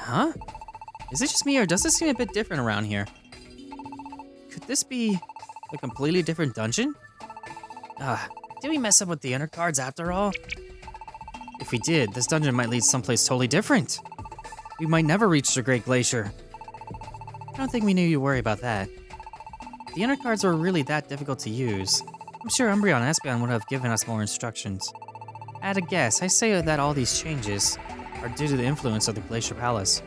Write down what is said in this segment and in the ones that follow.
Huh? Is it just me, or does this seem a bit different around here? Could this be a completely different dungeon? Did we mess up with the Entercards after all? If we did, this dungeon might lead someplace totally different. We might never reach the Great Glacier. I don't think we need to worry about that. The Entercards were really that difficult to use. I'm sure Umbreon and Espeon would have given us more instructions. At a guess, I say that all these changes are due to the influence of the Glacier Palace.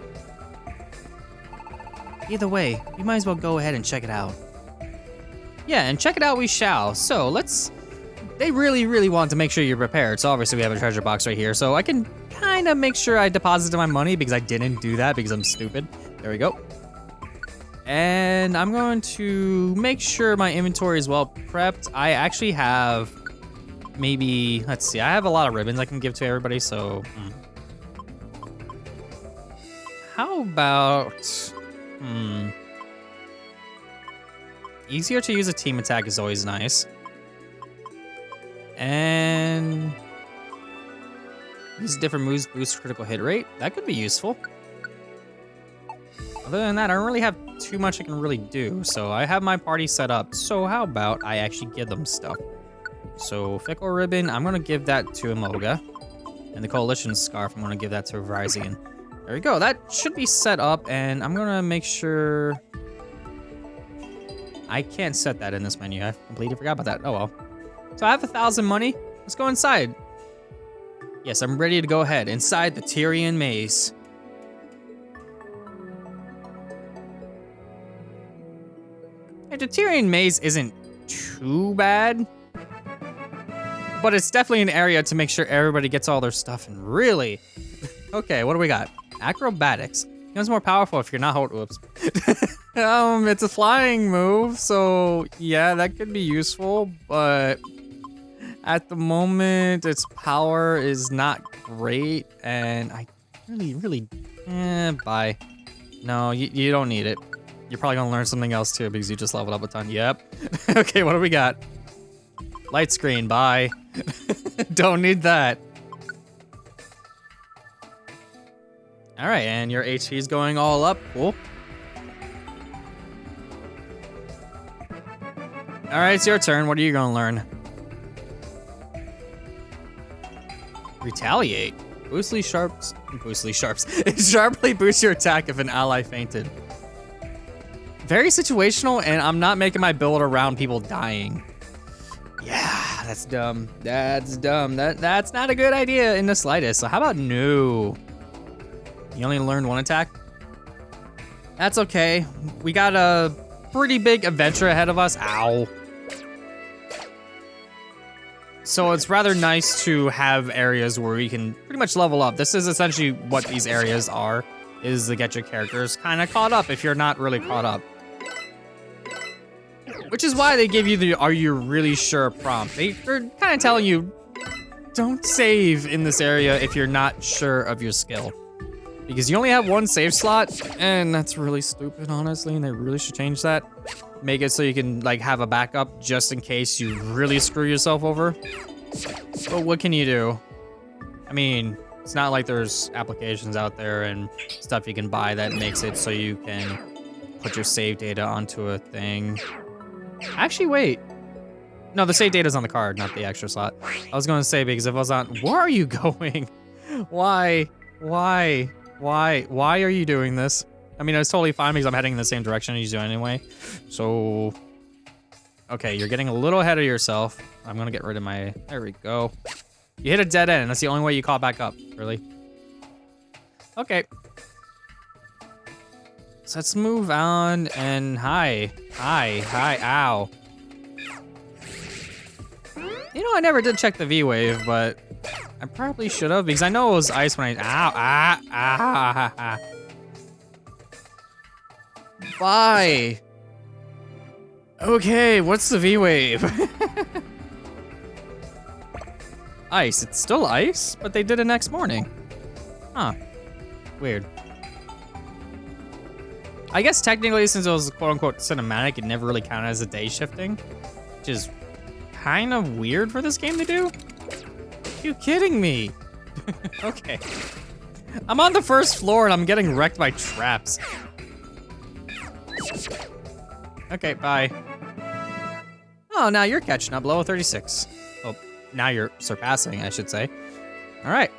Either way, we might as well go ahead and check it out. Yeah, and check it out we shall. So let's... They really want to make sure you're prepared. So obviously we have a treasure box right here. So I can kind of make sure I deposited my money because I didn't do that because I'm stupid. There we go. And I'm going to make sure my inventory is well prepped. I actually have maybe, let's see, I have a lot of ribbons I can give to everybody. So how about, easier to use a team attack is always nice. And these different moves boost critical hit rate. That could be useful. Other than that, I don't really have too much I can really do. So I have my party set up. So how about I actually give them stuff? So Fickle Ribbon, I'm gonna give that to Emoga. And the Coalition Scarf, I'm gonna give that to Virizion. There we go, that should be set up, and I'm gonna make sure... I can't set that in this menu, I completely forgot about that, oh well. So I have 1,000 money, let's go inside. Yes, I'm ready to go ahead, inside the Tyrian Maze. The Tyrian Maze isn't too bad, but it's definitely an area to make sure everybody gets all their stuff and really... Okay, what do we got? Acrobatics. Becomes more powerful if you're not whoops. It's a flying move, so yeah, that could be useful, but at the moment, its power is not great, and I really, bye. No, you don't need it. You're probably gonna learn something else too because you just leveled up a ton. Yep. Okay, what do we got? Light screen, bye. Don't need that. All right, and your HP is going all up. Cool. All right, it's your turn. What are you gonna learn? Retaliate. Sharply sharps. It sharply boosts your attack if an ally fainted. Very situational, and I'm not making my build around people dying. Yeah, that's dumb. That's dumb. That's not a good idea in the slightest. So how about no? You only learned one attack? That's okay. We got a pretty big adventure ahead of us. Ow. So it's rather nice to have areas where we can pretty much level up. This is essentially what these areas are, is to get your characters kind of caught up if you're not really caught up. Which is why they give you the "Are you really sure?" prompt. They're kind of telling you, don't save in this area if you're not sure of your skill. Because you only have one save slot, and that's really stupid, honestly, and they really should change that. Make it so you can, like, have a backup just in case you really screw yourself over. But what can you do? I mean, it's not like there's applications out there and stuff you can buy that makes it so you can put your save data onto a thing. Actually, wait. No, the save data's on the card, not the extra slot. I was gonna say, because if I was on... Where are you going? Why are you doing this? I mean, it's totally fine because I'm heading in the same direction as you anyway. So... Okay, you're getting a little ahead of yourself. I'm gonna get rid of my... There we go. You hit a dead end, and that's the only way you caught back up. Really? Okay. So let's move on, and hi, ow. You know, I never did check the V-Wave, but I probably should have, because I know it was ice when I, Bye. Okay, what's the V-Wave? Ice, it's still ice, but they did it next morning. Huh, weird. I guess technically, since it was quote-unquote cinematic, it never really counted as a day shifting, which is kind of weird for this game to do. Are you kidding me? Okay. I'm on the first floor and I'm getting wrecked by traps. Okay, bye. Oh, now you're catching up, level 36. Oh, now you're surpassing, I should say. All right.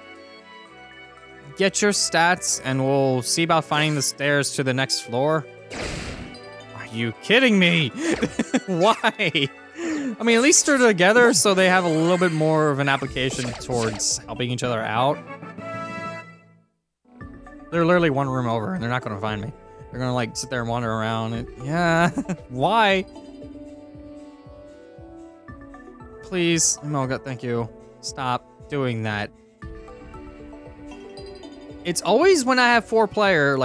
Get your stats and we'll see about finding the stairs to the next floor. Are you kidding me? Why? I mean, at least they're together so they have a little bit more of an application towards helping each other out. They're literally one room over and they're not gonna find me. They're gonna like sit there and wander around and yeah, why? Please, Moga, thank you. Stop doing that. It's always when I have four party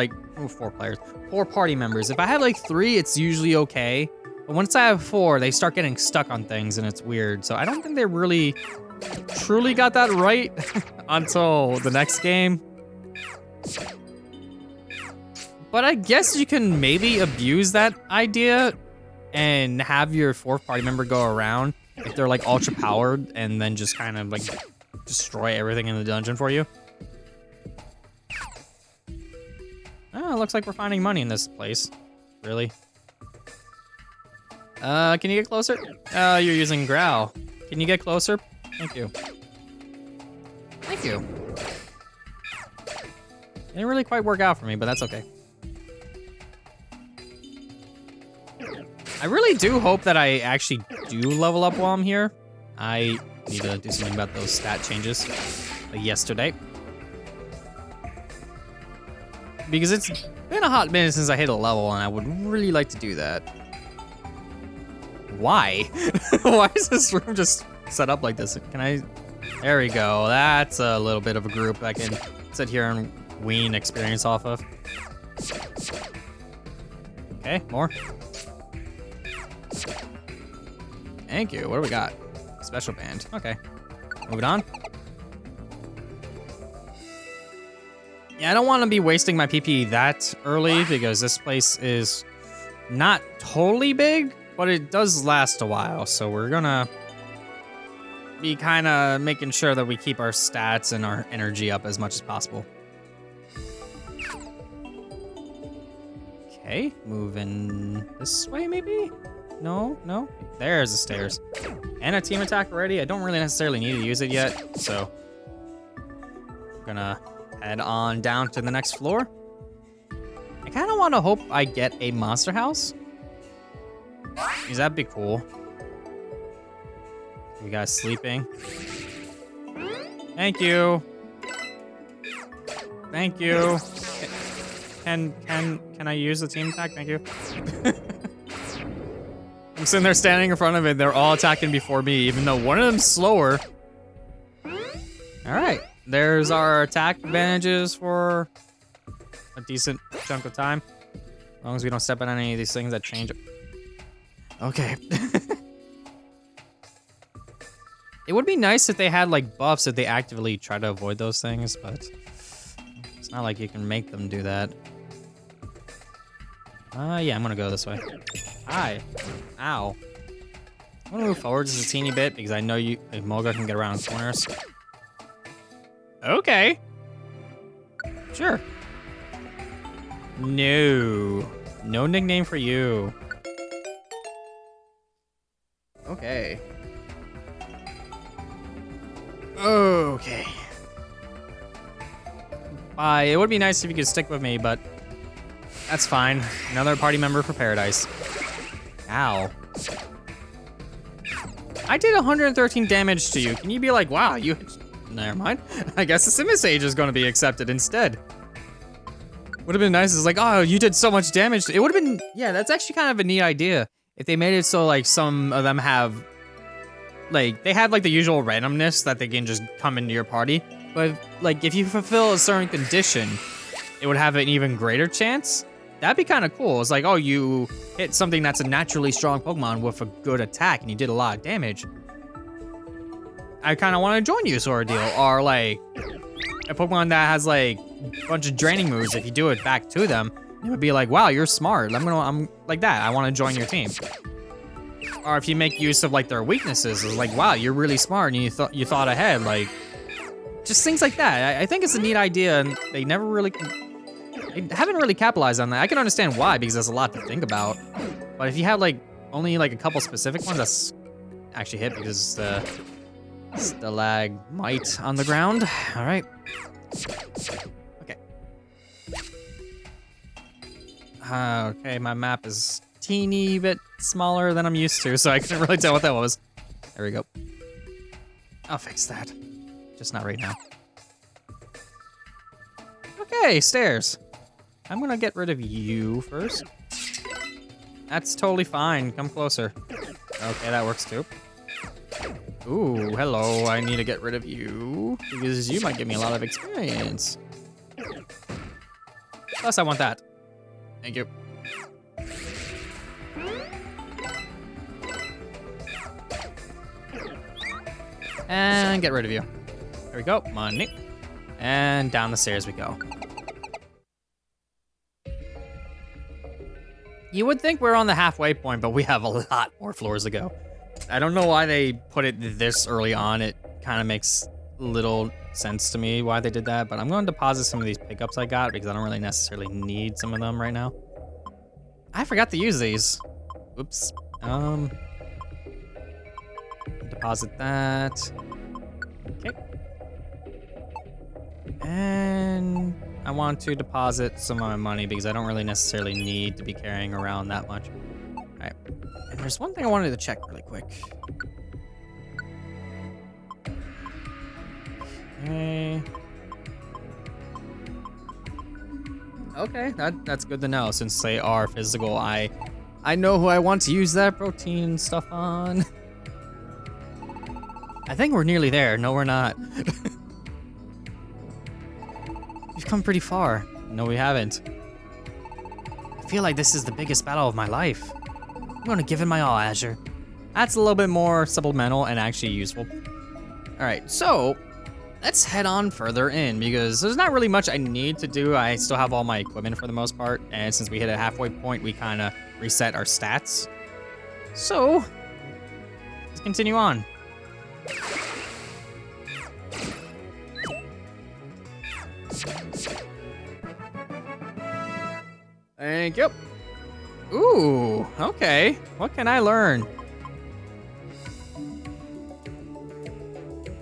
members. If I have like 3, it's usually okay. But once I have 4, they start getting stuck on things and it's weird. So I don't think they really truly got that right until the next game. But I guess you can maybe abuse that idea and have your 4th party member go around if they're like ultra powered and then just kind of like destroy everything in the dungeon for you. Oh, it looks like we're finding money in this place. Really? Can you get closer? Oh, you're using Growl. Can you get closer? Thank you. Thank you. It didn't really quite work out for me, but that's okay. I really do hope that I actually do level up while I'm here. I need to do something about those stat changes like yesterday. Because it's been a hot minute since I hit a level and I would really like to do that. Why? Why is this room just set up like this? Can I? There we go. That's a little bit of a group I can sit here and wean experience off of. Okay, more. Thank you. What do we got? Special band. Okay. Moving on. Yeah, I don't want to be wasting my PP that early because this place is not totally big, but it does last a while. So we're gonna be kind of making sure that we keep our stats and our energy up as much as possible. Okay, moving this way maybe? No, no. There's the stairs. And a team attack already. I don't really necessarily need to use it yet, so I'm gonna head on down to the next floor. I kind of want to hope I get a monster house. Because that'd be cool. You guys sleeping? Thank you. Thank you. Can I use the team attack? Thank you. I'm sitting there standing in front of it. They're all attacking before me, even though one of them's slower. All right. There's our attack advantages for a decent chunk of time. As long as we don't step on any of these things that change it. Okay. It would be nice if they had like buffs if they actively try to avoid those things, but it's not like you can make them do that. Yeah, I'm gonna go this way. Hi. Ow. I'm gonna move forward just a teeny bit because I know Moga can get around corners. Okay. Sure. No. No nickname for you. Okay. Okay. Bye. It would be nice if you could stick with me, but that's fine. Another party member for paradise. Ow. I did 113 damage to you. Can you be like, wow, you... Never mind. I guess the Simisage is going to be accepted instead. Would have been nice. It's like, oh, you did so much damage. It would have been... Yeah, that's actually kind of a neat idea. If they made it so, like, some of them have... Like, they have, like, the usual randomness that they can just come into your party. But, like, if you fulfill a certain condition, it would have an even greater chance. That'd be kind of cool. It's like, oh, you hit something that's a naturally strong Pokemon with a good attack, and you did a lot of damage. I kind of want to join you, sort of deal. Or, like, a Pokemon that has, like, a bunch of draining moves. If you do it back to them, it would be like, wow, you're smart. I'm like that. I want to join your team. Or if you make use of, like, their weaknesses, it's like, wow, you're really smart, and you thought ahead. Like, just things like that. I think it's a neat idea, and they never really, they haven't really capitalized on that. I can understand why, because there's a lot to think about. But if you have like only like a couple specific ones, that's actually hit because the stalagmite on the ground. All right. Okay. Okay, my map is teeny bit smaller than I'm used to, so I couldn't really tell what that was. There we go. I'll fix that. Just not right now. Okay, stairs. I'm gonna get rid of you first. That's totally fine. Come closer. Okay, that works too. Ooh, hello. I need to get rid of you because you might give me a lot of experience. Plus, I want that. Thank you. And get rid of you. There we go. Money. And down the stairs we go. You would think we're on the halfway point, but we have a lot more floors to go. I don't know why they put it this early on. It kind of makes little sense to me why they did that, but I'm going to deposit some of these pickups I got because I don't really necessarily need some of them right now. I forgot to use these. Oops. Deposit that. Okay. And I want to deposit some of my money because I don't really necessarily need to be carrying around that much. All right. And there's one thing I wanted to check really quick. Okay. Okay, that's good to know since they are physical. I know who I want to use that protein stuff on. I think we're nearly there. No, we're not. We've come pretty far. No, we haven't. I feel like this is the biggest battle of my life. I'm gonna give it my all, Azure. That's a little bit more supplemental and actually useful. All right, so let's head on further in because there's not really much I need to do. I still have all my equipment for the most part, and since we hit a halfway point, we kind of reset our stats. So let's continue on. Thank you. Ooh, okay. What can I learn?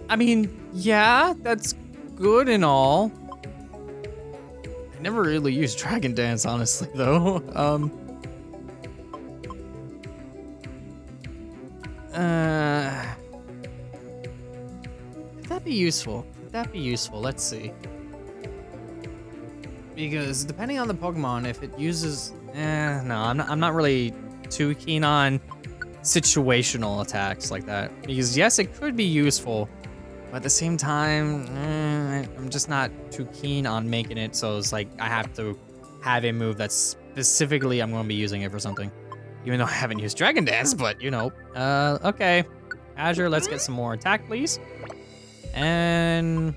I mean, yeah, that's good and all. I never really used Dragon Dance, honestly, though. Could that be useful? Could that be useful? Let's see. Because depending on the Pokemon, if it uses, no, I'm not really too keen on situational attacks like that. Because yes, it could be useful, but at the same time, I'm just not too keen on making it so it's like I have to have a move that specifically I'm going to be using it for something. Even though I haven't used Dragon Dance, but you know. Okay. Azure, let's get some more attack, please. And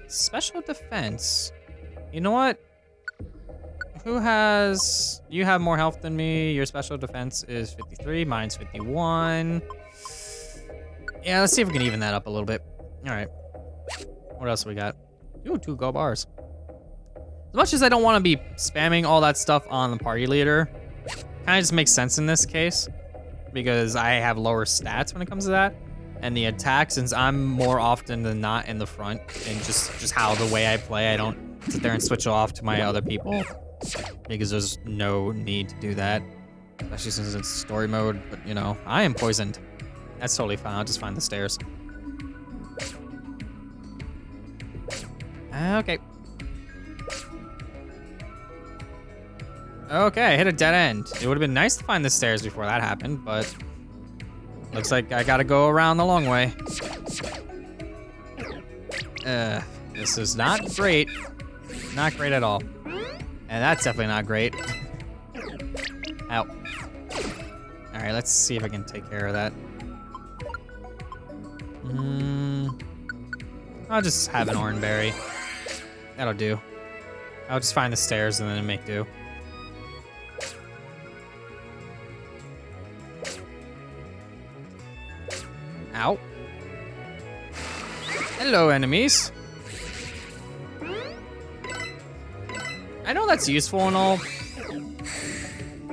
special defense. You know what? Who has... You have more health than me. Your special defense is 53. Mine's 51. Yeah, let's see if we can even that up a little bit. All right. What else we got? Ooh, 2 gold bars. As much as I don't want to be spamming all that stuff on the party leader, kind of just makes sense in this case because I have lower stats when it comes to that. And the attack, since I'm more often than not in the front, and just how the way I play, I don't sit there and switch off to my other people because there's no need to do that, especially since it's story mode. But you know, I am poisoned. That's totally fine. I'll just find the stairs. Okay. Okay, I hit a dead end. It would have been nice to find the stairs before that happened, but looks like I gotta go around the long way. This is not great. Not great at all. And that's definitely not great. Ow. Alright, let's see if I can take care of that. I'll just have an orange berry. That'll do. I'll just find the stairs and then make do. Ow. Hello, enemies. I know that's useful and all,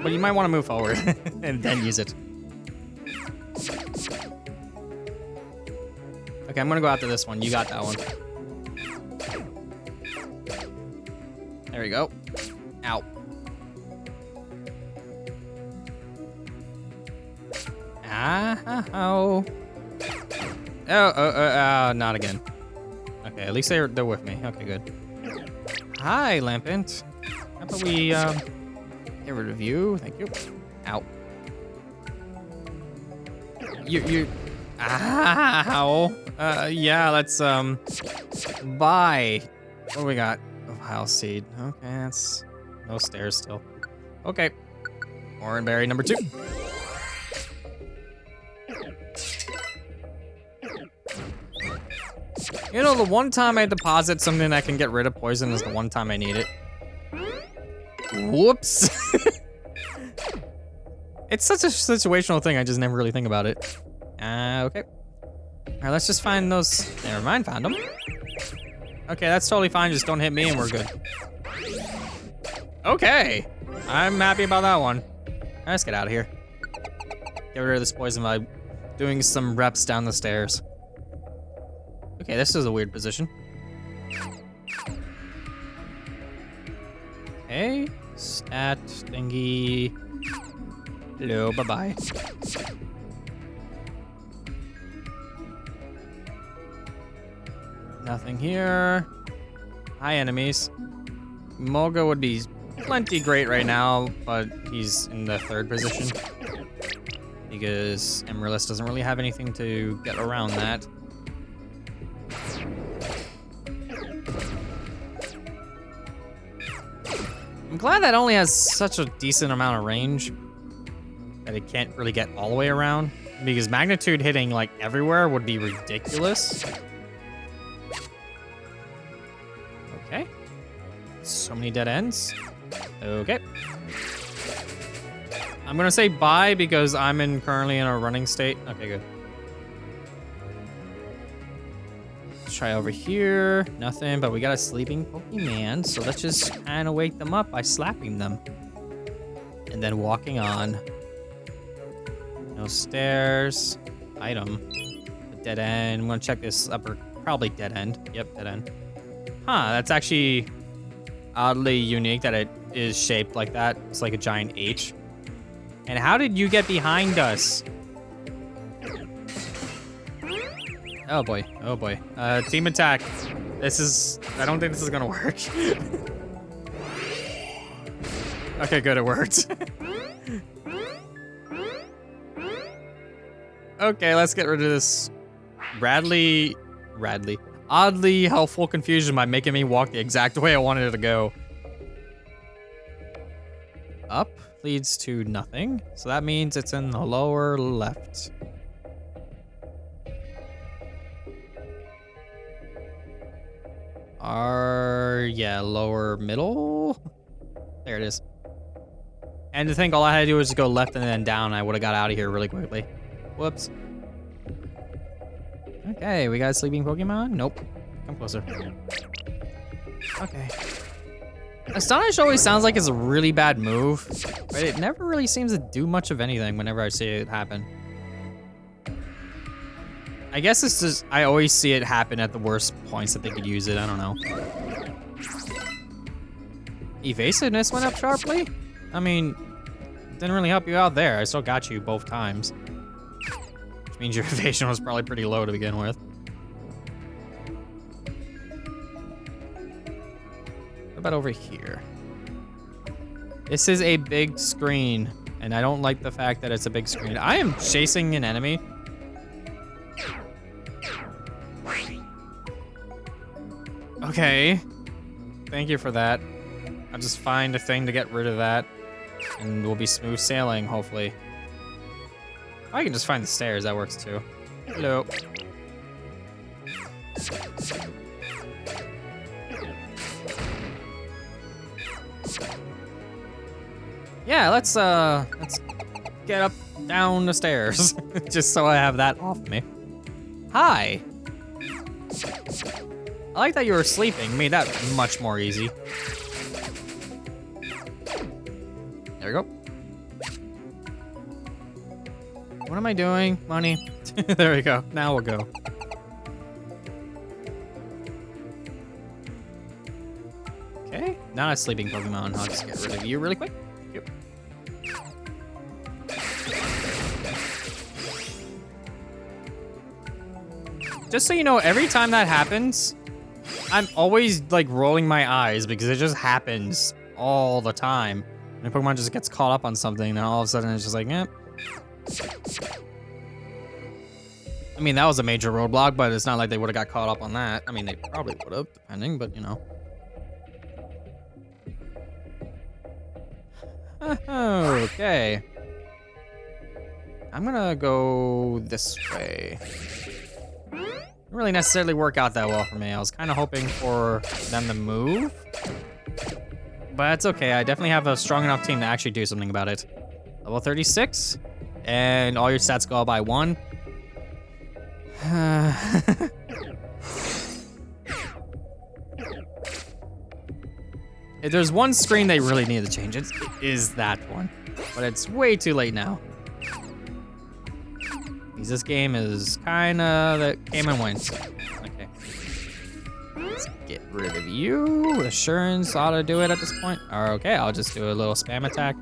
but you might want to move forward and then use it. Okay, I'm gonna go after this one. You got that one. There we go. Ow. Ow. Oh, not again. Okay, at least they're with me. Okay, good. Hi, Lampent. How about we get rid of you? Thank you. Ow. You. Ow. Yeah, let's buy. What do we got? Oh, Vile Seed. Okay, that's no stairs still. Okay. Orange berry number 2. You know, the one time I deposit something that can get rid of poison is the one time I need it. Whoops. It's such a situational thing, I just never really think about it. Okay. Alright, let's just find those. Never mind, found them. Okay, that's totally fine, just don't hit me and we're good. Okay. I'm happy about that one. Alright, let's get out of here. Get rid of this poison by doing some reps down the stairs. Okay, this is a weird position. Okay, stat thingy. Hello, bye-bye. Nothing here. Hi, enemies. Moga would be plenty great right now, but he's in the 3rd position. Because Amaryllis doesn't really have anything to get around that. I'm glad that only has such a decent amount of range that it can't really get all the way around, because magnitude hitting like everywhere would be ridiculous. Okay. So many dead ends. Okay. I'm gonna say bye because I'm currently in a running state. Okay, good. Let's try over here. Nothing, but we got a sleeping Pokemon, so let's just kind of wake them up by slapping them. And then walking on. No stairs. Item. A dead end. I'm gonna check this upper. Probably dead end. Yep, dead end. Huh, that's actually oddly unique that it is shaped like that. It's like a giant H. And how did you get behind us? Oh boy, oh boy. Team attack. I don't think this is gonna work. Okay, good, it worked. Okay, let's get rid of this oddly helpful confusion by making me walk the exact way I wanted it to go. Up leads to nothing, so that means it's in the lower left. Yeah, lower middle? There it is. And to think all I had to do was just go left and then down, I would have got out of here really quickly. Whoops. Okay, we got a sleeping Pokemon? Nope. Come closer. Okay. Astonish always sounds like it's a really bad move, but it never really seems to do much of anything whenever I see it happen. I guess it's just, I always see it happen at the worst points that they could use it, I don't know. Evasiveness went up sharply? I mean, it didn't really help you out there. I still got you both times. Which means your evasion was probably pretty low to begin with. What about over here? This is a big screen, and I don't like the fact that it's a big screen. I am chasing an enemy. Okay. Thank you for that. I'll just find a thing to get rid of that, and we'll be smooth sailing, hopefully. I can just find the stairs, that works too. Hello. Yeah, let's get up, down the stairs, just so I have that off me. Hi. I like that you were sleeping, made that much more easy. There we go. What am I doing? Money. There we go. Now we'll go. Okay. Not a sleeping Pokemon. I'll just get rid of you really quick. Thank you. Just so you know, every time that happens, I'm always like rolling my eyes because it just happens all the time. And Pokemon just gets caught up on something, and then all of a sudden it's just like, eh. I mean, that was a major roadblock, but it's not like they would have got caught up on that. I mean, they probably would have, depending, but you know. Okay. I'm gonna go this way. Didn't really necessarily work out that well for me. I was kind of hoping for them to move. But it's okay. I definitely have a strong enough team to actually do something about it. Level 36. And all your stats go up by 1. If there's one screen they really need to change, it is that one. But it's way too late now. Because this game is kinda that came and went. Okay. Let's get rid of you. Assurance ought to do it at this point. Okay, I'll just do a little spam attack.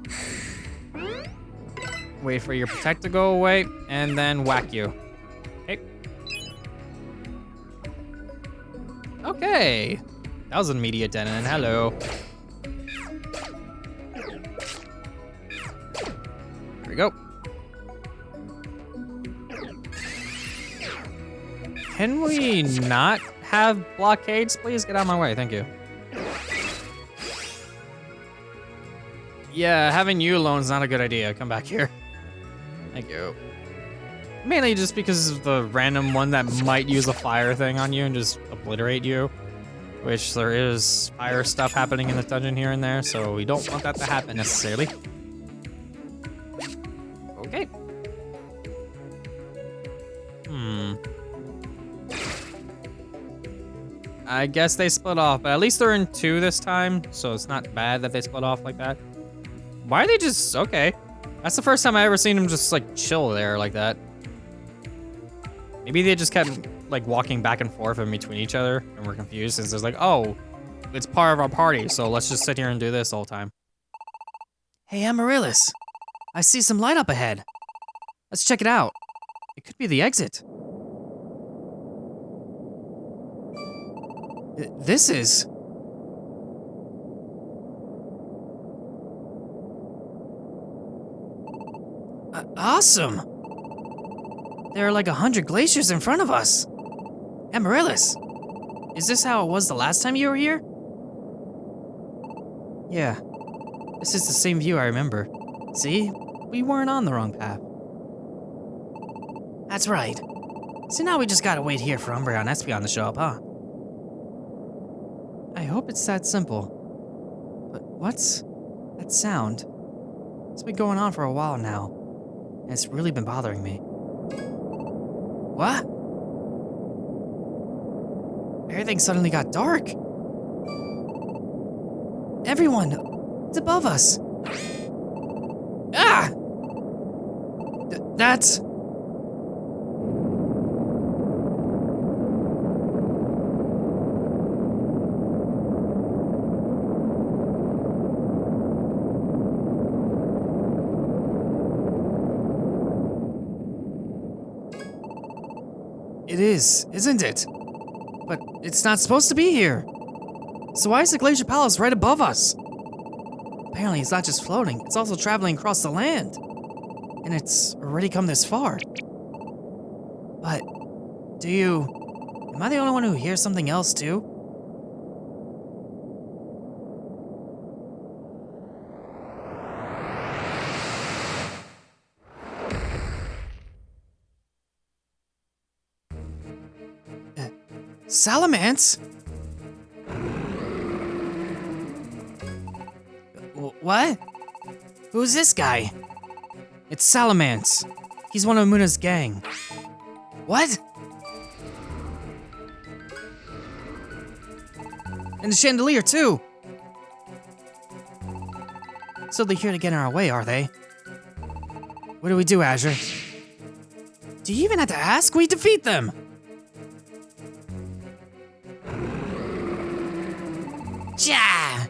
Wait for your protect to go away, and then whack you. Okay. Okay. That was an immediate dead end. Hello. There we go. Can we not have blockades? Please get out of my way. Thank you. Yeah, having you alone is not a good idea. Come back here. Thank you. Mainly just because of the random one that might use a fire thing on you and just obliterate you. Which there is fire stuff happening in the dungeon here and there, so we don't want that to happen necessarily. Okay. I guess they split off, but at least they're in 2 this time, so it's not bad that they split off like that. Why are they just, okay. That's the first time I ever seen them just like chill there like that. Maybe they just kept like walking back and forth in between each other and we're confused since it's like, oh, it's part of our party, so let's just sit here and do this all the time. Hey, Amaryllis, I see some light up ahead. Let's check it out. It could be the exit. This is... awesome! There are like 100 glaciers in front of us. Amaryllis, is this how it was the last time you were here? Yeah, this is the same view I remember. See, we weren't on the wrong path. That's right. So now we just gotta wait here for Umbreon Espeon to show up, huh? I hope it's that simple. But what's that sound? It's been going on for a while now, and it's really been bothering me. What? Everything suddenly got dark. Everyone, it's above us. Ah! That's... It is, isn't it? But it's not supposed to be here. So why is the Glacier Palace right above us? Apparently it's not just floating, it's also traveling across the land. And it's already come this far. But, am I the only one who hears something else too? Salamence? What? Who's this guy? It's Salamence. He's one of Muna's gang. What? And the chandelier too. So they're here to get in our way, are they? What do we do, Azure? Do you even have to ask? We defeat them! Ja!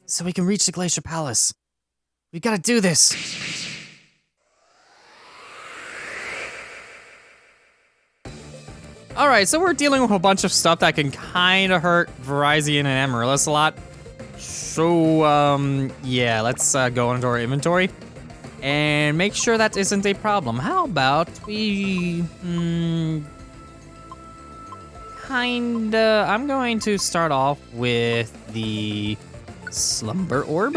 So we can reach the Glacier Palace. We gotta do this. Alright, so we're dealing with a bunch of stuff that can kinda hurt Verizon and Amaryllis a lot. So, yeah, let's go into our inventory and make sure that isn't a problem. How about we, I'm going to start off with the Slumber Orb.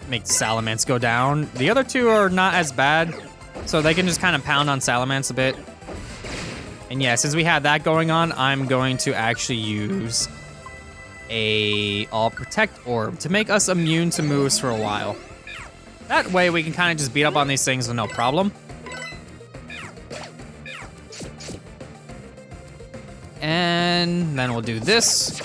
Make Salamence go down. The other two are not as bad, so they can just kind of pound on Salamence a bit. And yeah, since we have that going on, I'm going to actually use a All Protect Orb to make us immune to moves for a while. That way we can kind of just beat up on these things with no problem. And then we'll do this.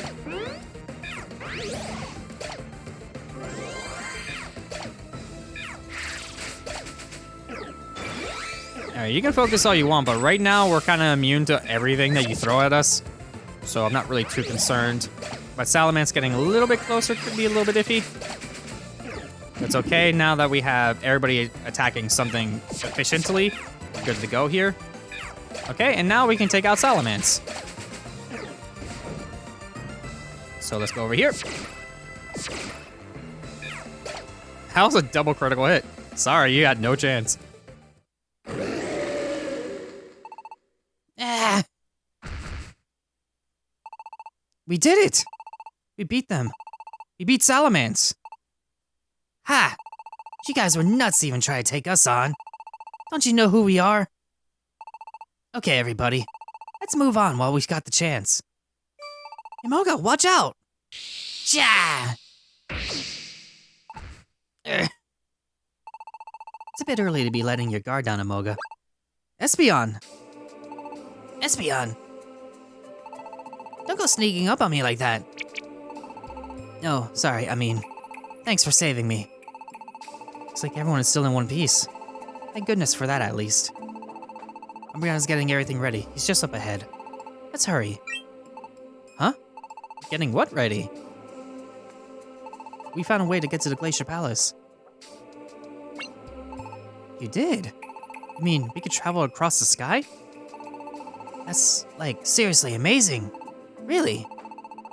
Alright, you can focus all you want, but right now we're kind of immune to everything that you throw at us. So I'm not really too concerned. But Salamence getting a little bit closer could be a little bit iffy. That's okay, now that we have everybody attacking something efficiently. Good to go here. Okay, and now we can take out Salamence. So let's go over here. That was a double critical hit. Sorry, you had no chance. We did it! We beat them. We beat Salamence. Ha! You guys were nuts to even try to take us on. Don't you know who we are? Okay, everybody. Let's move on while we've got the chance. Imoga, watch out! Ja! It's a bit early to be letting your guard down, Imoga. Espeon! Espeon! Don't go sneaking up on me like that. No, sorry, thanks for saving me. Looks like everyone is still in one piece. Thank goodness for that, at least. Umbreon's getting everything ready. He's just up ahead. Let's hurry. Huh? Getting what ready? We found a way to get to the Glacier Palace. You did? You mean we could travel across the sky? That's, like, seriously amazing. Really?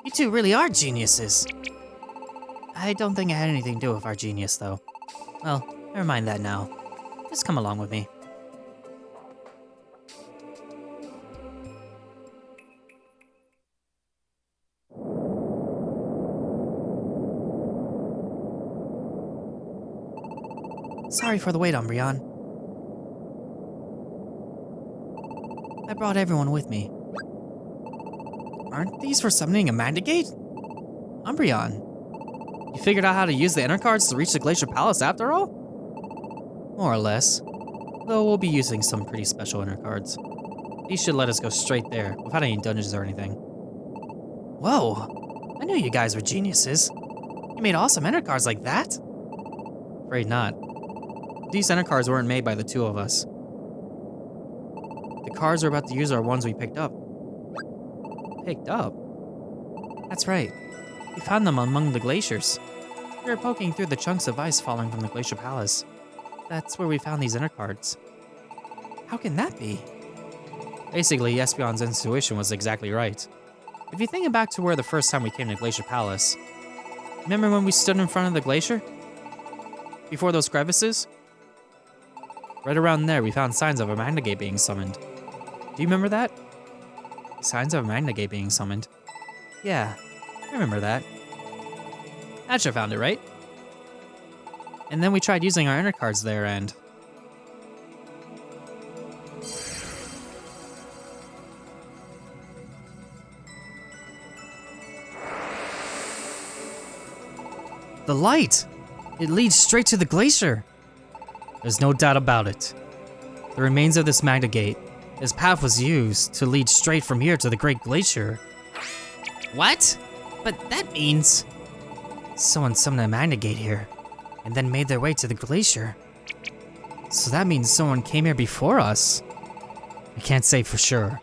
You two really are geniuses. I don't think it had anything to do with our genius, though. Well, never mind that now. Just come along with me. Sorry for the wait, Umbreon. I brought everyone with me. Aren't these for summoning a Mandagate? Umbreon, you figured out how to use the Entercards to reach the Glacier Palace after all? More or less. Though we'll be using some pretty special Entercards. These should let us go straight there, without any dungeons or anything. Whoa! I knew you guys were geniuses. You made awesome Entercards like that? Afraid not. These Entercards weren't made by the two of us. The cards we're about to use are ones we picked up. Picked up? That's right. We found them among the glaciers. We were poking through the chunks of ice falling from the Glacier Palace. That's where we found these Entercards. How can that be? Basically, Espeon's intuition was exactly right. If you think back to where the first time we came to Glacier Palace, remember when we stood in front of the glacier? Before those crevices? Right around there, we found signs of a Mandagate being summoned. Do you remember that? Signs of a Mandagate being summoned. Yeah, I remember that. Azure found it, right? And then we tried using our Entercards there and... The light! It leads straight to the glacier! There's no doubt about it. The remains of this Mandagate, this path was used to lead straight from here to the Great Glacier. What? But that means... Someone summoned a Magnegate here, and then made their way to the glacier. So that means someone came here before us. I can't say for sure.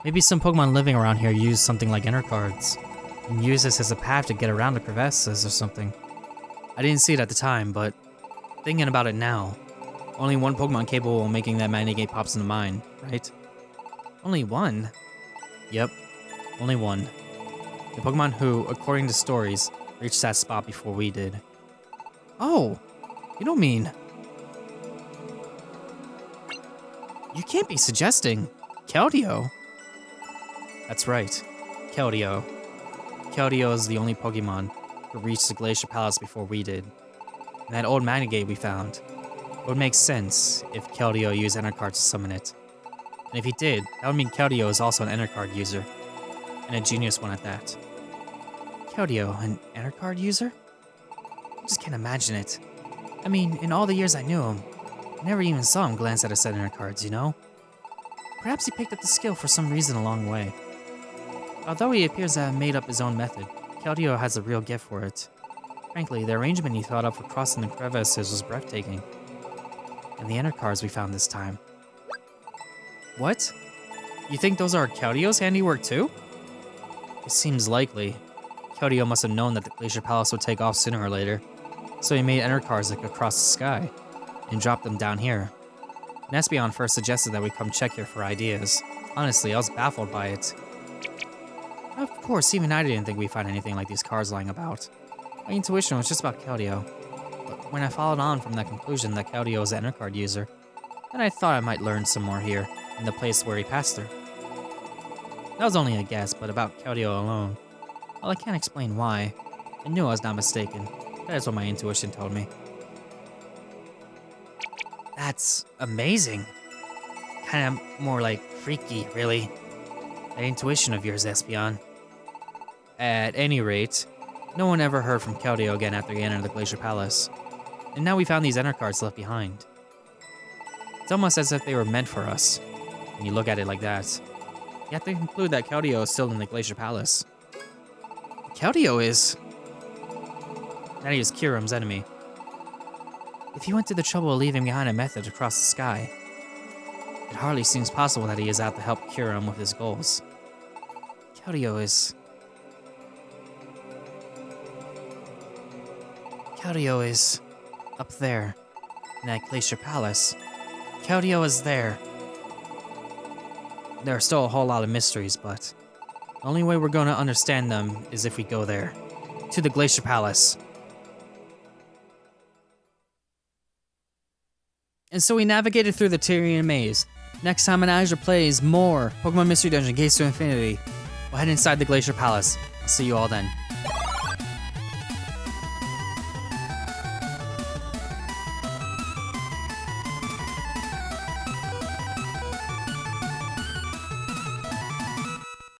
Maybe some Pokemon living around here use something like Entercards, and use this as a path to get around the crevasses or something. I didn't see it at the time, but thinking about it now, only one Pokemon capable of making that Magnegate pops into mind, right? Only one? Yep, only one. The Pokemon who, according to stories, reached that spot before we did. Oh, you don't mean... You can't be suggesting Keldeo. That's right, Keldeo. Keldeo is the only Pokemon who reached the Glacier Palace before we did. And that old Magnegate we found, it would make sense if Keldeo used Entercards to summon it. And if he did, that would mean Keldeo is also an Entercard user. And a genius one at that. Keldeo, an Entercard user? I just can't imagine it. I mean, in all the years I knew him, I never even saw him glance at a set of Entercards, you know? Perhaps he picked up the skill for some reason along the way. Although he appears to have made up his own method, Keldeo has a real gift for it. Frankly, the arrangement he thought up for crossing the crevasses was breathtaking. And the Entercards we found this time. What? You think those are Keldeo's handiwork too? It seems likely. Keldeo must have known that the Glacier Palace would take off sooner or later, so he made Entercards that could cross the sky, and dropped them down here. And Espeon first suggested that we come check here for ideas. Honestly, I was baffled by it. Of course, even I didn't think we'd find anything like these cards lying about. My intuition was just about Keldeo. But when I followed on from that conclusion that Keldeo is an Entercard user, then I thought I might learn some more here, in the place where he passed through. That was only a guess, but about Keldeo alone. Well, I can't explain why. I knew I was not mistaken. That is what my intuition told me. That's amazing. Kind of more like freaky, really. That intuition of yours, Espeon. At any rate, no one ever heard from Keldeo again after he entered the Glacier Palace. And now we found these Entercards left behind. It's almost as if they were meant for us, when you look at it like that. You have to conclude that Keldeo is still in the Glacier Palace. Keldeo is... That he is Kyurem's enemy. If he went to the trouble of leaving behind a method to cross the sky, it hardly seems possible that he is out to help Kyurem with his goals. Keldeo is... Keldeo is... up there, in that Glacier Palace. Keldeo is there. There are still a whole lot of mysteries, but the only way we're going to understand them is if we go there, to the Glacier Palace. And so we navigated through the Tyrian maze. Next time on Azure plays more Pokemon Mystery Dungeon Gates to Infinity, we'll head inside the Glacier Palace. I'll see you all then.